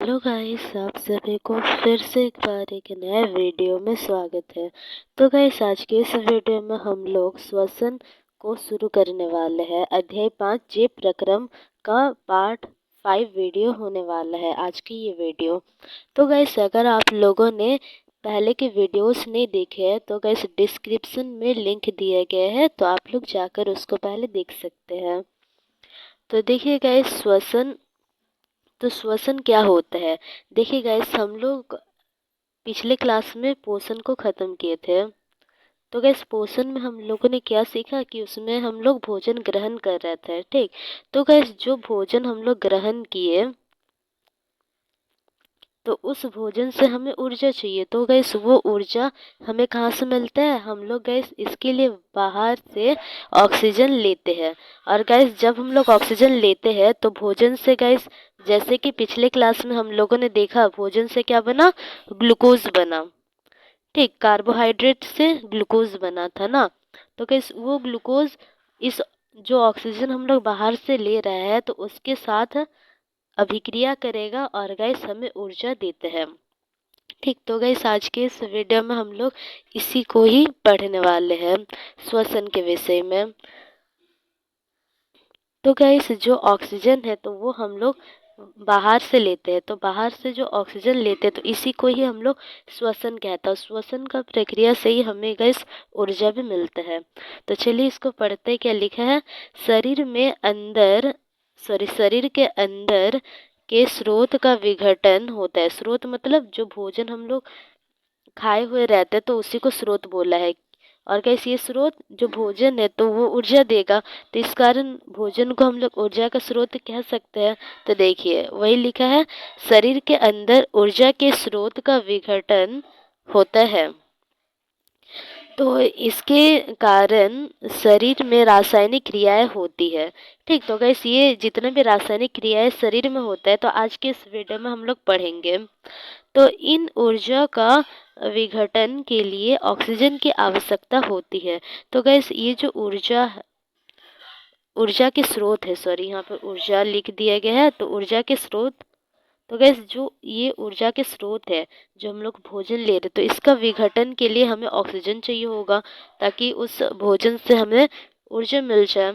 Hello guys, आप सभी को फिर से एक बार एक नए वीडियो में स्वागत है। तो गाइस, आज के इस वीडियो में हम लोग श्वसन को शुरू करने वाले हैं। अध्याय 5 जीव प्रक्रम का पार्ट 5 वीडियो होने वाला है आज की ये वीडियो। तो गाइस, अगर आप लोगों ने पहले के वीडियोस नहीं देखे हैं तो गाइस डिस्क्रिप्शन में लिंक दिए गए हैं, तो आप लोग जाकर उसको पहले देख सकते हैं। तो देखिए गाइस, श्वसन क्या होता है। देखिए गाइस, हम लोग पिछले क्लास में पोषण को ख़त्म किए थे। तो गाइस, पोषण में हम लोगों ने क्या सीखा कि उसमें हम लोग भोजन ग्रहण कर रहे थे, ठीक। तो गाइस, जो भोजन हम लोग ग्रहण किए तो उस भोजन से हमें ऊर्जा चाहिए। तो गैस, वो ऊर्जा हमें कहाँ से मिलता है? हम लोग गैस इसके लिए बाहर से ऑक्सीजन लेते हैं। और गैस, जब हम लोग ऑक्सीजन लेते हैं तो भोजन से गैस, जैसे कि पिछले क्लास में हम लोगों ने देखा, भोजन से क्या बना? ग्लूकोज बना, ठीक। कार्बोहाइड्रेट से ग्लूकोज बना था ना। तो गैस, वो ग्लूकोज इस जो ऑक्सीजन हम लोग बाहर से ले रहे हैं तो उसके साथ अभिक्रिया करेगा और गैस हमें ऊर्जा देते हैं, ठीक। तो गैस, आज के इस वीडियो में हम लोग इसी को ही पढ़ने वाले हैं, श्वसन के विषय में। तो गैस, जो ऑक्सीजन है तो वो हम लोग बाहर से लेते हैं, तो बाहर से जो ऑक्सीजन लेते हैं तो इसी को ही हम लोग श्वसन कहते हैं। श्वसन का प्रक्रिया से ही हमें गैस ऊर्जा भी मिलता है। तो चलिए इसको पढ़ते, क्या लिखा है। शरीर के अंदर के स्रोत का विघटन होता है। स्रोत मतलब जो भोजन हम लोग खाए हुए रहते हैं तो उसी को स्रोत बोला है। और कैसे ये स्रोत जो भोजन है तो वो ऊर्जा देगा, तो इस कारण भोजन को हम लोग ऊर्जा का स्रोत कह सकते हैं। तो देखिए वही लिखा है, शरीर के अंदर ऊर्जा के स्रोत का विघटन होता है। तो इसके कारण शरीर में रासायनिक क्रियाएं होती है, ठीक। तो गैस, ये जितने भी रासायनिक क्रियाएं शरीर में होता है तो आज के इस वीडियो में हम लोग पढ़ेंगे। तो इन ऊर्जा का विघटन के लिए ऑक्सीजन की आवश्यकता होती है। तो गैस, ये जो ऊर्जा के स्रोत है, सॉरी यहाँ पर ऊर्जा लिख दिया गया है, तो ऊर्जा के स्रोत। तो गैस, जो ये ऊर्जा के स्रोत है जो हम लोग भोजन ले रहे, तो इसका विघटन के लिए हमें ऑक्सीजन चाहिए होगा ताकि उस भोजन से हमें ऊर्जा मिल जाए,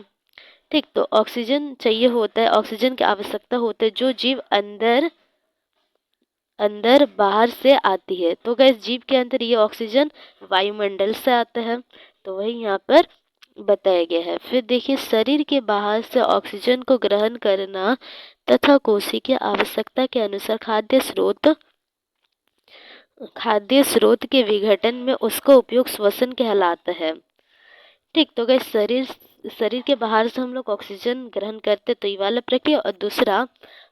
ठीक। तो ऑक्सीजन चाहिए होता है, ऑक्सीजन की आवश्यकता होता है जो जीव अंदर बाहर से आती है। तो गैस, जीव के अंदर ये ऑक्सीजन वायुमंडल से आता है, तो वही यहाँ पर बताया गया है। फिर देखिए, शरीर के बाहर से ऑक्सीजन को ग्रहण करना तथा कोशिकीय आवश्यकता के अनुसार खाद्य स्रोत के विघटन में उसका उपयोग श्वसन कहलाता है, ठीक। तो गैस, शरीर के बाहर से हम लोग ऑक्सीजन ग्रहण करते तो ये वाला प्रक्रिया, और दूसरा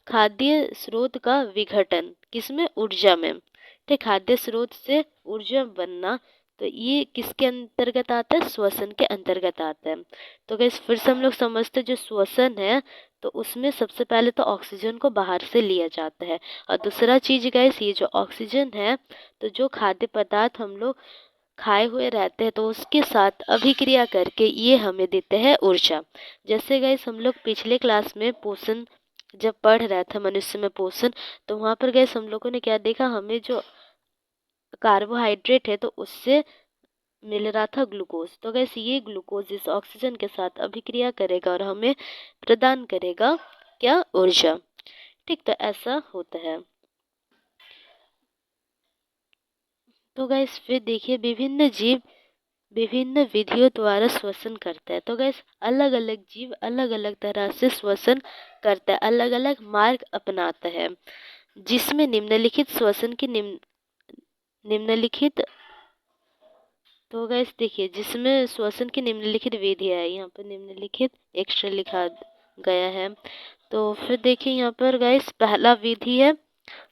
खाद्य स्रोत का विघटन, किसमें? ऊर्जा में, ठीक। खाद्य स्रोत से ऊर्जा बनना, तो ये किसके अंतर्गत आता है? श्वसन के अंतर्गत आता है। तो गैस, फिर से हम लोग समझते जो श्वसन है तो उसमें सबसे पहले तो ऑक्सीजन को बाहर से लिया जाता है, और दूसरा चीज गैस, ये जो ऑक्सीजन है तो जो खाद्य पदार्थ हम लोग खाए हुए रहते हैं तो उसके साथ अभिक्रिया करके ये हमें देते हैं ऊर्जा। जैसे गैस, हम लोग पिछले क्लास में पोषण जब पढ़ रहा था, मनुष्य में पोषण, तो वहाँ पर गैस हम लोगों ने क्या देखा, हमें जो कार्बोहाइड्रेट है तो उससे मिल रहा था ग्लूकोज। तो गैस, ये ग्लूकोज इस ऑक्सीजन के साथ अभिक्रिया करेगा और हमें प्रदान करेगा क्या? ऊर्जा, ठीक। तो ऐसा होता है। तो गैस, फिर देखिए, विभिन्न विधियों द्वारा श्वसन करता है। तो गैस, अलग अलग जीव अलग अलग तरह से श्वसन करता है, अलग अलग मार्ग अपनाता है, जिसमें निम्नलिखित श्वसन की निम्नलिखित तो गैस देखिए, जिसमें श्वसन की निम्नलिखित विधियाँ है, यहाँ पर निम्नलिखित एक्स्ट्रा लिखा गया है। तो फिर देखिए, यहाँ पर गैस पहला विधि है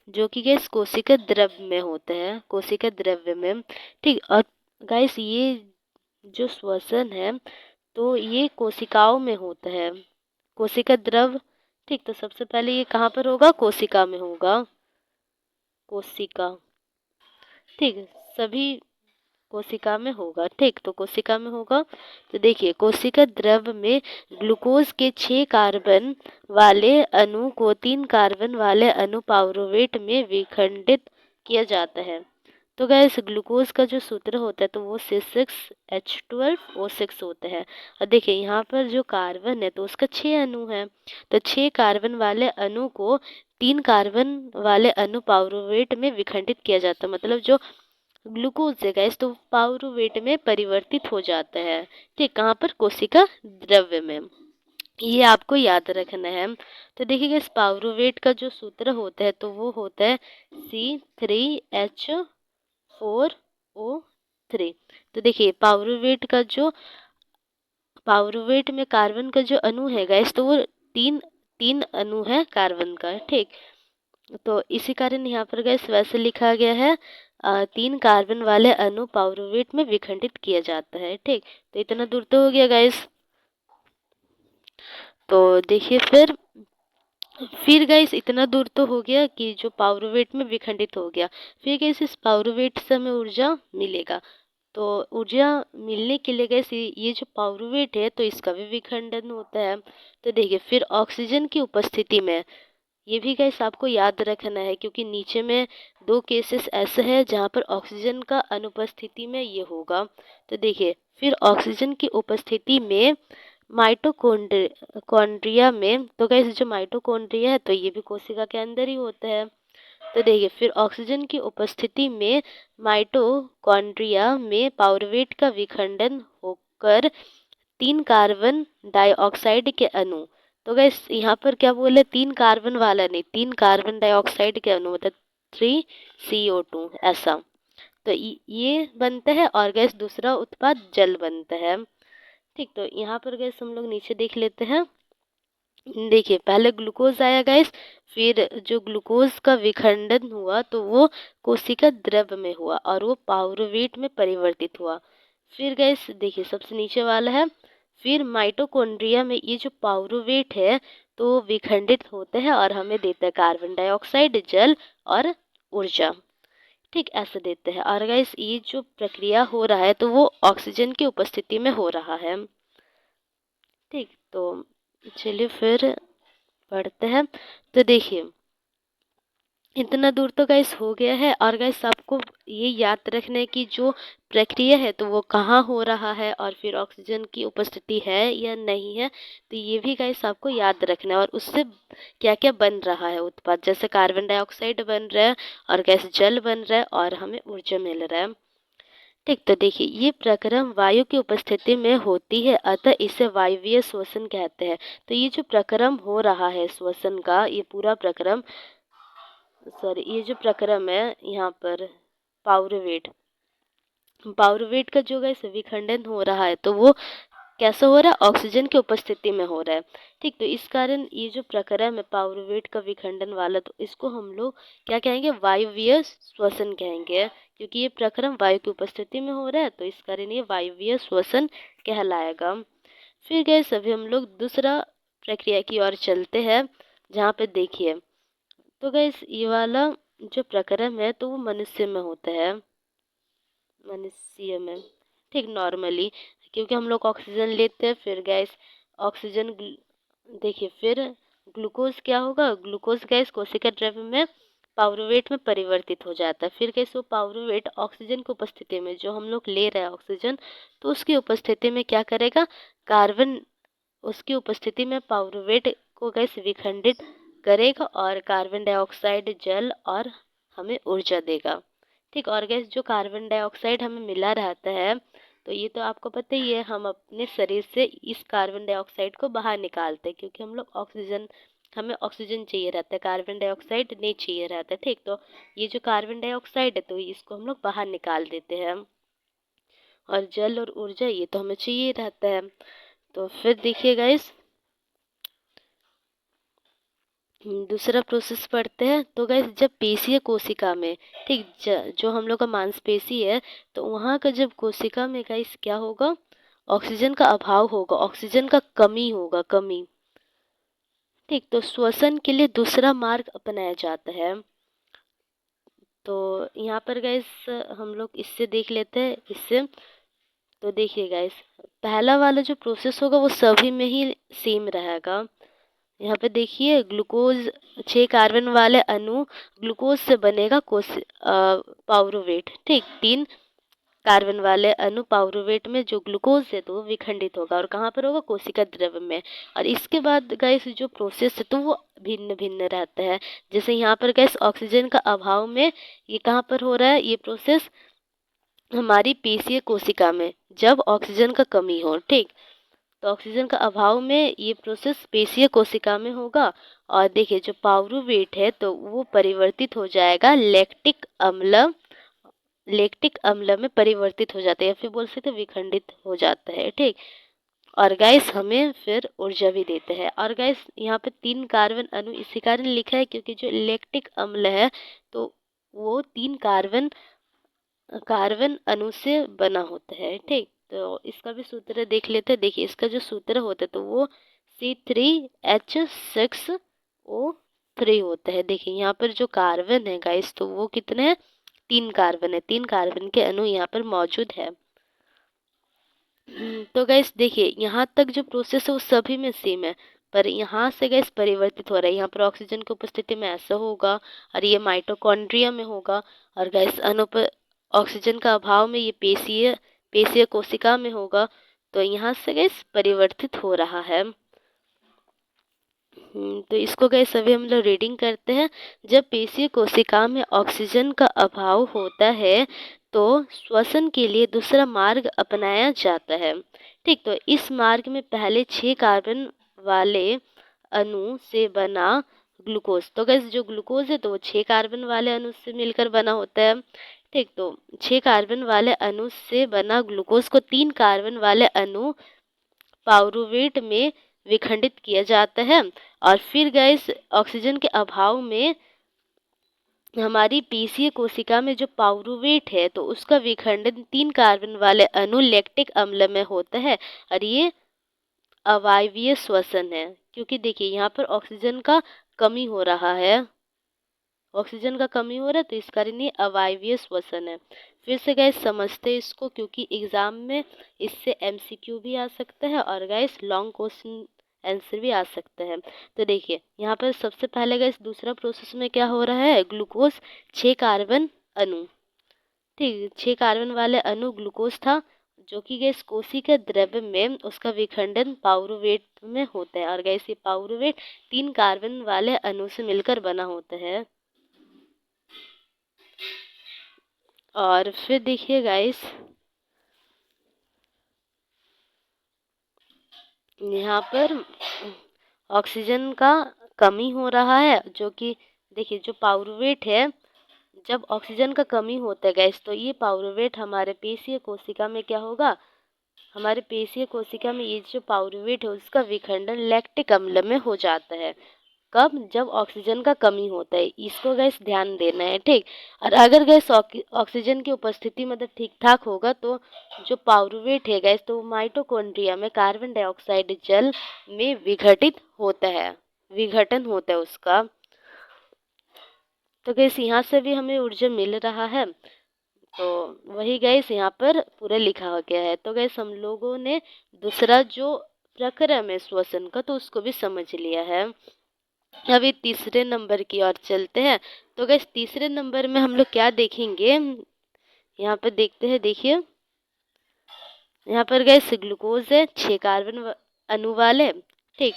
जो कि गैस कोशिका द्रव्य में होता है, कोशिका द्रव्य में, ठीक। और गैस, ये जो श्वसन है तो ये कोशिकाओं में होता है, कोशिका द्रव, ठीक। तो सबसे पहले ये कहाँ पर होगा? कोशिका में होगा, कोशिका, ठीक। सभी कोशिका में होगा। ठीक, तो कोशिका में होगा तो देखिए कोशिका द्रव में ग्लूकोज के 6 कार्बन वाले अणु को 3 कार्बन वाले अणु पाउरुवेट में विखंडित किया जाता है। तो गैस ग्लूकोज का जो सूत्र होता है तो वो C6H12O6 होता है। और देखिए यहाँ पर जो कार्बन है तो उसका 6 अणु है, तो 6 कार्बन वाले अणु को 3 कार्बन वाले अणु पाउरुवेट में विखंडित किया जाता है। मतलब जो ग्लूकोज है गैस तो पाउरुवेट में परिवर्तित हो जाता है। ठीक, कहाँ पर? कोशिका द्रव्य में। ये आपको याद रखना है। तो देखिए इस पाउरुवेट का जो सूत्र होता है तो वो होता है C3H4O3। तो देखिए पाउरुवेट में कार्बन का जो अणु है गैस तो वो तीन तीन अणु है कार्बन का। ठीक, तो इसी कारण यहाँ पर गैस वैसे लिखा गया है 3 कार्बन वाले अणु पाउरुवेट में विखंडित किया जाता है। ठीक, तो इतना दूर तो हो गया गैस। तो देखिए फिर गैस इतना दूर तो हो गया कि जो पाउरुवेट में विखंडित हो गया। फिर गैस इस पाउरुवेट से हमें ऊर्जा मिलेगा। तो ऊर्जा मिलने के लिए गैस ये जो पाउरुवेट है तो इसका भी विखंडन होता है। तो देखिए फिर ऑक्सीजन की उपस्थिति में, ये भी गैस आपको याद रखना है क्योंकि नीचे में 2 केसेस ऐसे हैं जहाँ पर ऑक्सीजन का अनुपस्थिति में ये होगा। तो देखिए फिर ऑक्सीजन की उपस्थिति में माइटोकॉन्ड्रिया में, तो गैस जो माइटोकॉन्ड्रिया है तो ये भी कोशिका के अंदर ही होता है। तो देखिए फिर ऑक्सीजन की उपस्थिति में माइटोकॉन्ड्रिया में पाउरुवेट का विखंडन होकर 3 कार्बन डाइऑक्साइड के अणु, तो गैस यहाँ पर क्या बोले 3 कार्बन वाला नहीं, 3 कार्बन डाइऑक्साइड के अणु मतलब 3CO2 ऐसा। तो ये बनता है और गैस दूसरा उत्पाद जल बनता है। ठीक, तो यहाँ पर गैस हम लोग नीचे देख लेते हैं। देखिए पहले ग्लूकोज आया गैस, फिर जो ग्लूकोज का विखंडन हुआ तो वो कोशिका द्रव में हुआ और वो पाउरुवेट में परिवर्तित हुआ। फिर गैस देखिए सबसे नीचे वाला है, फिर माइटोकॉन्ड्रिया में ये जो पाउरुवेट है तो विखंडित होते हैं और हमें देता है कार्बन डाइऑक्साइड, जल और ऊर्जा। ठीक, ऐसे देते हैं। और गैस ये जो प्रक्रिया हो रहा है तो वो ऑक्सीजन की उपस्थिति में हो रहा है। ठीक, तो चलिए फिर पढ़ते हैं। तो देखिए इतना दूर तो गैस हो गया है और गैस आपको ये याद रखना है कि जो प्रक्रिया है तो वो कहाँ हो रहा है और फिर ऑक्सीजन की उपस्थिति है या नहीं है, तो ये भी गैस आपको याद रखना है। और उससे क्या क्या बन रहा है उत्पाद, जैसे कार्बन डाइऑक्साइड बन रहा है और गैस जल बन रहा है और हमें ऊर्जा मिल रहा है। ठीक, तो देखिए ये प्रक्रम वायु की उपस्थिति में होती है, अतः इसे वायवीय श्वसन कहते हैं। तो ये जो प्रक्रम हो रहा है श्वसन का, ये पूरा प्रक्रम ये जो प्रक्रम है यहाँ पर पाउरुवेट का जो गैस विखंडन हो रहा है तो वो कैसे हो रहा है? ऑक्सीजन की उपस्थिति में हो रहा है। ठीक, तो इस कारण ये जो प्रक्रम है पाउरुवेट का विखंडन वाला तो इसको हम लोग क्या कहेंगे? वायवीय श्वसन कहेंगे, क्योंकि ये प्रक्रम वायु की उपस्थिति में हो रहा है तो इस कारण ये वायवीय श्वसन कहलाएगा। फिर गैस अभी हम लोग दूसरा प्रक्रिया की ओर चलते हैं, जहाँ पे देखिए तो गैस ये वाला जो प्रक्रम है तो वो मनुष्य में होता है, मनुष्य में। ठीक, नॉर्मली क्योंकि हम लोग ऑक्सीजन लेते हैं फिर गैस देखिए फिर ग्लूकोज क्या होगा? ग्लूकोज गैस कोशिका द्रव्य में पाउरुवेट में परिवर्तित हो जाता है। फिर गैस वो पाउरुवेट ऑक्सीजन की उपस्थिति में, जो हम लोग ले रहे हैं ऑक्सीजन, तो उसकी उपस्थिति में क्या करेगा? कार्बन, उसकी उपस्थिति में पाउरुवेट को गैस विखंडित करेगा और कार्बन डाइऑक्साइड, जल और हमें ऊर्जा देगा। ठीक, और गैस जो कार्बन डाइऑक्साइड हमें मिला रहता है तो ये तो आपको पता ही है, हम अपने शरीर से इस कार्बन डाइऑक्साइड को बाहर निकालते हैं क्योंकि हमें ऑक्सीजन चाहिए रहता है, कार्बन डाइऑक्साइड नहीं चाहिए रहता है। ठीक, तो ये जो कार्बन डाइऑक्साइड है तो इसको हम लोग बाहर निकाल देते हैं और जल और ऊर्जा ये तो हमें चाहिए रहता है। तो फिर देखिए गाइस दूसरा प्रोसेस पढ़ते हैं। तो गाइस जब पेशीय कोशिका में, ठीक, जो हम लोग का मांसपेशी है तो वहाँ का जब कोशिका में गाइस क्या होगा? ऑक्सीजन का अभाव होगा, ऑक्सीजन का कमी होगा, कमी। ठीक, तो श्वसन के लिए दूसरा मार्ग अपनाया जाता है। तो यहाँ पर गाइस हम लोग इससे देख लेते हैं इससे। तो देखिए गाइस, पहला वाला जो प्रोसेस होगा वो सभी में ही सेम रहेगा। यहाँ पे देखिए ग्लूकोज 6 कार्बन वाले अणु ग्लूकोज से बनेगा पाउरुवेट। ठीक, 3 कार्बन वाले अणु पाउरुवेट में जो ग्लूकोज है तो वो विखंडित होगा और कहाँ पर होगा, कोशिका द्रव्य में। और इसके बाद गैस जो प्रोसेस है तो वो भिन्न भिन्न रहता है। जैसे यहाँ पर गैस ऑक्सीजन का अभाव में ये कहाँ पर हो रहा है, ये प्रोसेस हमारी पेशीय कोशिका में, जब ऑक्सीजन का कमी हो। ठीक, तो ऑक्सीजन का अभाव में ये प्रोसेस पेशीय कोशिका में होगा। और देखिए जो पाउरुवेट है तो वो परिवर्तित हो जाएगा लैक्टिक अम्ल में परिवर्तित हो जाता है, या फिर बोल सकते विखंडित हो जाता है। ठीक, और गैस हमें फिर ऊर्जा भी देते हैं। और गैस यहाँ पे 3 कार्बन अणु इसी कारण लिखा है क्योंकि जो लैक्टिक अम्ल है तो वो 3 कार्बन अणु से बना होता है। ठीक, तो इसका भी सूत्र देख लेते हैं। देखिए इसका जो सूत्र होता है तो वो C3H6O3 होता है। देखिए यहाँ पर जो कार्बन है गाइस तो वो कितने हैं, 3 कार्बन है। 3 कार्बन के अणु यहाँ पर मौजूद है। तो गैस देखिए यहाँ तक जो प्रोसेस है वो सभी में सेम है, पर यहाँ से गैस परिवर्तित हो रहा है। यहाँ पर ऑक्सीजन की उपस्थिति में ऐसा होगा और ये माइटोकॉन्ड्रिया में होगा। और गैस ऑक्सीजन का अभाव में ये पेशीय कोशिका में होगा। तो यहाँ से गैस परिवर्तित हो रहा है। तो इसको गैस अभी हम लोग रीडिंग करते हैं। जब पेशीय कोशिका में ऑक्सीजन का अभाव होता है तो श्वसन के लिए दूसरा मार्ग अपनाया जाता है। ठीक, तो इस मार्ग में पहले 6 कार्बन वाले अणु से बना ग्लूकोज, तो गैस जो ग्लूकोज है तो वो 6 कार्बन वाले अणु से मिलकर बना होता है। ठीक, तो 6 कार्बन वाले अणु से बना ग्लूकोज को 3 कार्बन वाले अणु पाउरुवेट में विखंडित किया जाता है। और फिर गैस ऑक्सीजन के अभाव में हमारी पेशीय कोशिका में जो पाउरुवेट है तो उसका विखंडन 3 कार्बन वाले अणु लैक्टिक अम्ल में होता है। और ये अवायवीय श्वसन है, क्योंकि देखिए यहाँ पर ऑक्सीजन का कमी हो रहा है, तो इस कारण ये अवायवीय श्वसन है। फिर से गैस समझते हैं इसको, क्योंकि एग्जाम में इससे MCQ भी आ सकता है और गैस लॉन्ग क्वेश्चन आंसर भी आ सकता है। तो देखिए यहाँ पर सबसे पहले गैस दूसरा प्रोसेस में क्या हो रहा है, ग्लूकोज 6 कार्बन अणु, ठीक, 6 कार्बन वाले अणु ग्लूकोज था जो कि गैस कोशिका द्रव्य में उसका विखंडन पाउरुवेट में होता है। और गैस ये पाउरुवेट 3 कार्बन वाले अणु से मिलकर बना होता है। और फिर देखिए गाइस यहाँ पर ऑक्सीजन का कमी हो रहा है, जो कि देखिए जो पाउरुवेट है, जब ऑक्सीजन का कमी होता है गैस तो ये पाउरुवेट हमारे पेशीय कोशिका में क्या होगा, हमारे पेशीय कोशिका में ये जो पाउरुवेट है उसका विखंडन लैक्टिक अम्ल में हो जाता है। कब, जब ऑक्सीजन का कमी होता है। इसको गैस ध्यान देना है। ठीक, और अगर गैस ऑक्सीजन की उपस्थिति मतलब ठीक ठाक होगा तो जो पाउरुवेट है गैस तो माइटोकॉन्ड्रिया में कार्बन डाइऑक्साइड जल में विघटन होता है उसका। तो गैस यहाँ से भी हमें ऊर्जा मिल रहा है। तो वही गैस यहाँ पर पूरा लिखा गया है। तो गैस हम लोगों ने दूसरा जो प्रक्रम है श्वसन का तो उसको भी समझ लिया है। अभी तीसरे नंबर की ओर चलते हैं। तो गैस तीसरे नंबर में हम लोग क्या देखेंगे, यहाँ पर देखते हैं। देखिए यहाँ पर गैस ग्लूकोज है 6 कार्बन अणु वाले, ठीक,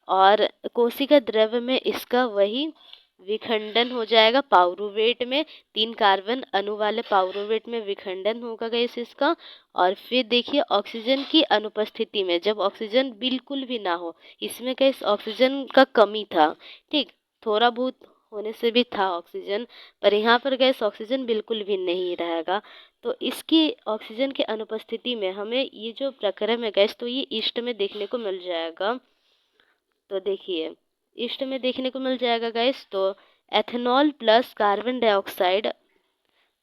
और कोशिका द्रव्य में इसका वही विखंडन हो जाएगा पाउरुवेट में, 3 कार्बन अणु वाले पाउरुवेट में विखंडन होगा गैस इसका। और फिर देखिए ऑक्सीजन की अनुपस्थिति में, जब ऑक्सीजन बिल्कुल भी ना हो, इसमें गैस ऑक्सीजन का कमी था, ठीक, थोड़ा बहुत होने से भी था ऑक्सीजन, पर यहाँ पर गैस ऑक्सीजन बिल्कुल भी नहीं रहेगा। तो इसकी ऑक्सीजन की अनुपस्थिति में हमें ये जो प्रक्रम है गैस तो ये ईस्ट में देखने को मिल जाएगा। तो देखिए ईस्ट में देखने को मिल जाएगा गैस, तो एथेनॉल प्लस कार्बन डाइऑक्साइड।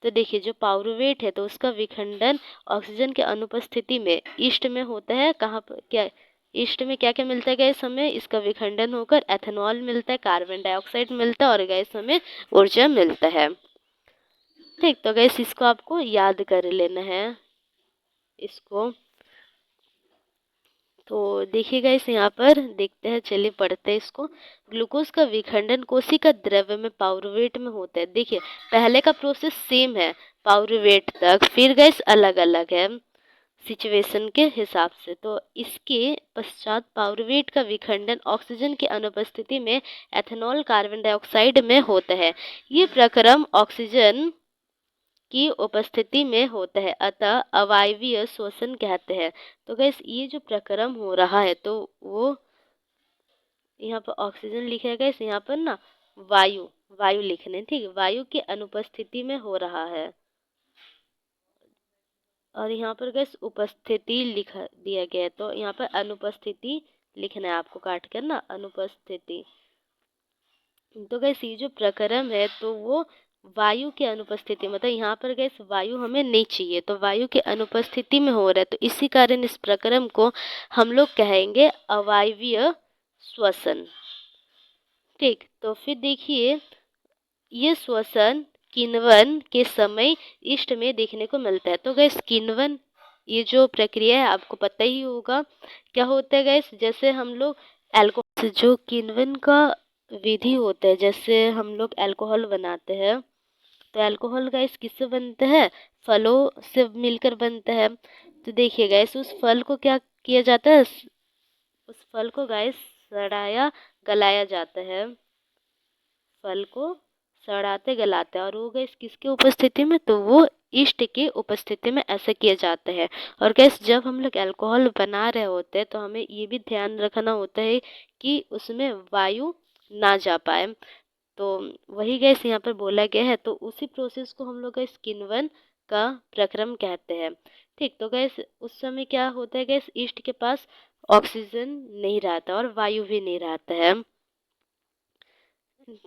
तो देखिए जो पाउरुवेट है तो उसका विखंडन ऑक्सीजन के अनुपस्थिति में ईस्ट में होता है। कहाँ पर, क्या ईस्ट में क्या क्या मिलता है गैस हमें, इसका विखंडन होकर एथेनॉल मिलता है, कार्बन डाइऑक्साइड मिलता है और गैस हमें ऊर्जा मिलता है। ठीक, तो गैस इसको आपको याद कर लेना है इसको। तो देखिए गाइस यहाँ पर देखते हैं, चलिए पढ़ते हैं इसको। ग्लूकोज का विखंडन कोशिका द्रव्य में पाउरुवेट में होता है। देखिए पहले का प्रोसेस सेम है पाउरुवेट तक, फिर गाइस अलग अलग है सिचुएशन के हिसाब से। तो इसके पश्चात पाउरुवेट का विखंडन ऑक्सीजन की अनुपस्थिति में एथेनॉल कार्बन डाइऑक्साइड में होता है। ये प्रक्रम ऑक्सीजन की उपस्थिति में होता है, अतः अवायवीय श्वसन कहते हैं। तो गैस ये जो प्रक्रम हो रहा है तो वो यहाँ पर ऑक्सीजन लिखा है गैस, यहाँ पर ना वायु वायु लिखने, ठीक है, वायु की अनुपस्थिति में हो रहा है। और यहाँ पर गैस उपस्थिति लिखा दिया गया है, तो यहाँ पर अनुपस्थिति लिखना है आपको काट कर ना, अनुपस्थिति। तो गैस ये जो प्रक्रम है तो वो वायु की अनुपस्थिति, मतलब यहाँ पर गैस वायु हमें नहीं चाहिए, तो वायु की अनुपस्थिति में हो रहा है, तो इसी कारण इस प्रक्रम को हम लोग कहेंगे अवायवीय श्वसन। ठीक, तो फिर देखिए ये श्वसन किण्वन के समय ईस्ट में देखने को मिलता है। तो गैस किण्वन ये जो प्रक्रिया है आपको पता ही होगा क्या होता है गैस, जैसे हम लोग अल्कोहल जो किण्वन का विधि होता है, जैसे हम लोग अल्कोहल बनाते हैं, तो अल्कोहल गैस किससे बनता है, फलों से मिलकर बनता है। तो देखिए गैस उस फल को क्या किया जाता है, उस फल को गैस सड़ाया गलाया जाता है, फल को सड़ाते गलाते हैं, और वो गैस किसकी उपस्थिति में, तो वो ईस्ट की उपस्थिति में ऐसा किया जाता है। और गैस जब हम लोग अल्कोहल बना रहे होते हैं तो हमें ये भी ध्यान रखना होता है कि उसमें वायु ना जा पाए, तो वही गैस यहाँ पर बोला गया है। तो उसी प्रोसेस को हम लोग गैस किण्वन का प्रक्रम कहते हैं। ठीक, तो गैस उस समय क्या होता है गैस, ईस्ट के पास ऑक्सीजन नहीं रहता और वायु भी नहीं रहता है।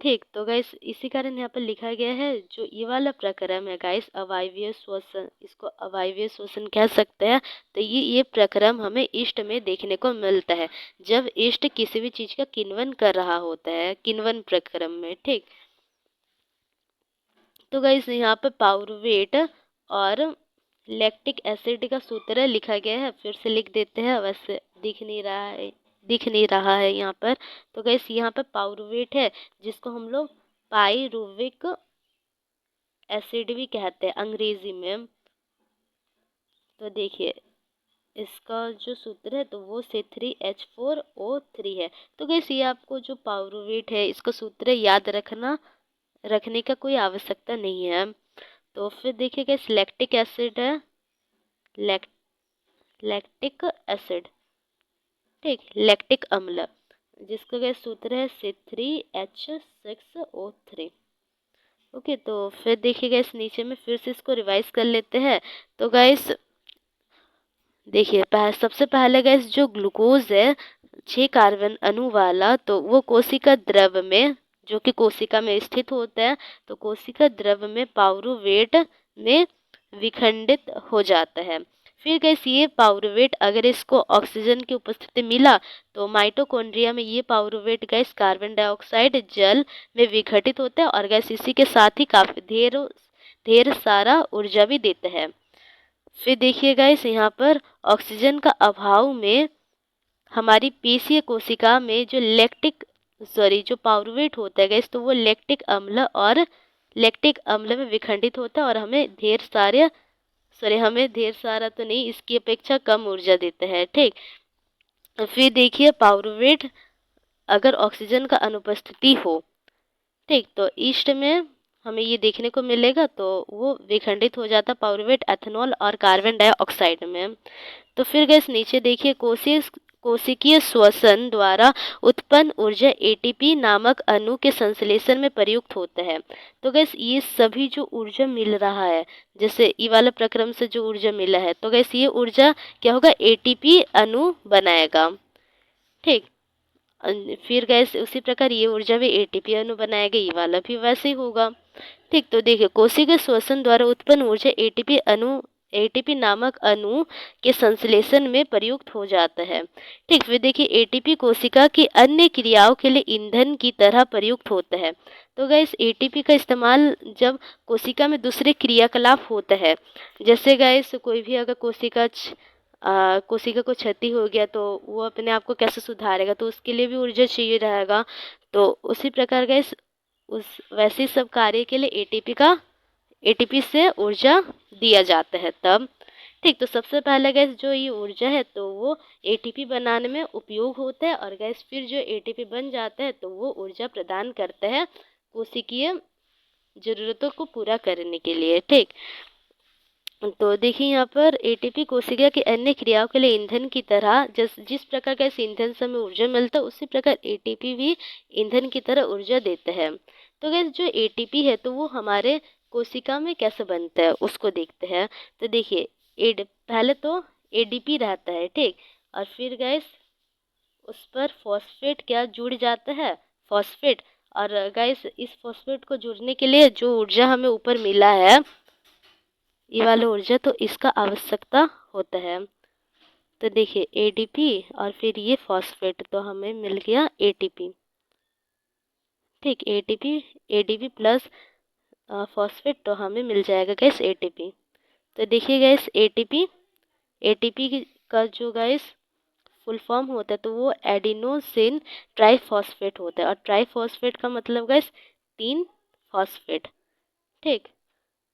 ठीक, तो गाइस इसी कारण यहाँ पर लिखा गया है जो ये वाला प्रक्रम है गाइस अवायवीय श्वसन, इसको अवायवीय श्वसन कह सकते हैं। तो ये प्रक्रम हमें ईस्ट में देखने को मिलता है जब ईस्ट किसी भी चीज का किण्वन कर रहा होता है, किण्वन प्रक्रम में। ठीक, तो गाइस यहाँ पर पाउरुवेट और लैक्टिक एसिड का सूत्र लिखा गया है, फिर से लिख देते हैं, वैसे दिख नहीं रहा है यहाँ पर। तो गैस यहाँ पर पाउरुवेट है जिसको हम लोग पाइरुविक एसिड भी कहते हैं अंग्रेजी में। तो देखिए इसका जो सूत्र है तो वो C3H4O3 है। तो गैस ये आपको जो पाउरुवेट है इसका सूत्र याद रखने का कोई आवश्यकता नहीं है। तो फिर देखिए गैस लैक्टिक एसिड है, लैक्टिक एसिड, ठीक, लैक्टिक अम्ल, जिसका गैस सूत्र है C3H6O3। ओके, तो फिर देखिए गैस नीचे में फिर से इसको रिवाइज कर लेते हैं। तो गैस देखिए सबसे पहले गैस जो ग्लूकोज है 6 कार्बन अणु वाला, तो वो कोशिका द्रव में, जो कि कोशिका में स्थित होता है, तो कोशिका द्रव में पाउरुवेट में विखंडित हो जाता है। फिर गैस ये पाउरुवेट अगर इसको ऑक्सीजन की उपस्थिति मिला तो माइटोकॉन्ड्रिया में ये पाउरुवेट गैस कार्बन डाइऑक्साइड जल में विघटित होता है, और गैस इसी के साथ ही काफी ढेर सारा ऊर्जा भी देता है। फिर देखिए गाइस यहाँ पर ऑक्सीजन का अभाव में हमारी पेशीय कोशिका में जो पाउरुवेट होता है गैस, तो वो लैक्टिक अम्ल में विखंडित होता है और हमें ढेर सारा तो नहीं, इसकी अपेक्षा कम ऊर्जा देता है। ठीक, फिर देखिए पाउरुवेट अगर ऑक्सीजन का अनुपस्थिति हो, ठीक, तो ईस्ट में हमें ये देखने को मिलेगा, तो वो विखंडित हो जाता पाउरुवेट एथेनॉल और कार्बन डाइऑक्साइड में। तो फिर गैस नीचे देखिए कोशिकीय श्वसन द्वारा उत्पन्न ऊर्जा एटीपी नामक अणु के संश्लेषण में प्रयुक्त होता है। तो गैस ये सभी जो ऊर्जा मिल रहा है, जैसे ई वाला प्रक्रम से जो ऊर्जा मिला है, तो गैस ये ऊर्जा क्या होगा, एटीपी अणु बनाएगा। ठीक, फिर गैस उसी प्रकार ये ऊर्जा भी एटीपी अणु बनाएगा, ये वाला भी वैसे ही होगा। ठीक, तो देखिए कोशिका श्वसन द्वारा उत्पन्न ऊर्जा एटीपी अणु एटीपी नामक अणु के संश्लेषण में प्रयुक्त हो जाता है। ठीक, फिर देखिए एटीपी कोशिका की अन्य क्रियाओं के लिए ईंधन की तरह प्रयुक्त होता है। तो गाइस एटीपी का इस्तेमाल जब कोशिका में दूसरे क्रियाकलाप होता है, जैसे गाइस कोई भी अगर कोशिका को क्षति हो गया तो वो अपने आप को कैसे सुधारेगा, तो उसके लिए भी ऊर्जा चाहिए रहेगा। तो उसी प्रकार गाइस उस वैसे ही सब कार्य के लिए एटीपी से ऊर्जा दिया जाता है तब। ठीक, तो सबसे पहले गैस जो ये ऊर्जा है तो वो एटीपी बनाने में उपयोग होता है, और गैस फिर जो एटीपी बन जाता है तो वो ऊर्जा प्रदान करता है कोशिकीय ज़रूरतों को पूरा करने के लिए। ठीक, तो देखिए यहाँ पर एटीपी कोशिका की अन्य क्रियाओं के लिए ईंधन की तरह जिस प्रकार का इस ईंधन से हमें ऊर्जा मिलता है, उसी प्रकार एटीपी भी ईंधन की तरह ऊर्जा देता है। तो गैस जो एटीपी है तो वो हमारे कोशिका में कैसे बनता है उसको देखते हैं। तो देखिए पहले तो एडीपी रहता है, ठीक, और फिर गैस उस पर फॉस्फेट क्या जुड़ जाता है, फॉस्फेट। और गैस इस फॉस्फेट को जुड़ने के लिए जो ऊर्जा हमें ऊपर मिला है, ये वाला ऊर्जा, तो इसका आवश्यकता होता है। तो देखिए एडीपी और फिर ये फॉस्फेट, तो हमें मिल गया एटीपी। ठीक, एडीपी प्लस फॉस्फेट, तो हमें मिल जाएगा गैस एटीपी। तो देखिए गैस एटीपी का जो गैस फुल फॉर्म होता है तो वो एडिनोसिन ट्राइफॉस्फेट होता है, और ट्राइफॉस्फेट का मतलब गैस 3 फॉस्फेट। ठीक,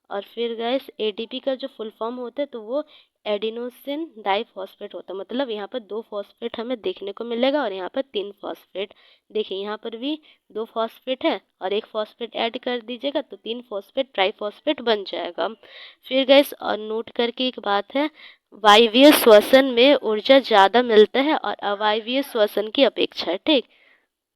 और फिर गैस एटीपी का जो फुल फॉर्म होता है तो वो एडिनोसिन डाइफॉस्फेट होता है, मतलब यहाँ पर 2 फॉस्फेट हमें देखने को मिलेगा और यहाँ पर 3 फॉस्फेट। देखिए यहाँ पर भी 2 फॉस्फेट है और 1 फॉस्फेट ऐड कर दीजिएगा तो 3 फॉस्फेट ट्राइफॉस्फेट बन जाएगा। फिर गैस और नोट करके एक बात है, वायवीय श्वसन में ऊर्जा ज़्यादा मिलता है और अवायवीय श्वसन की अपेक्षा। ठीक,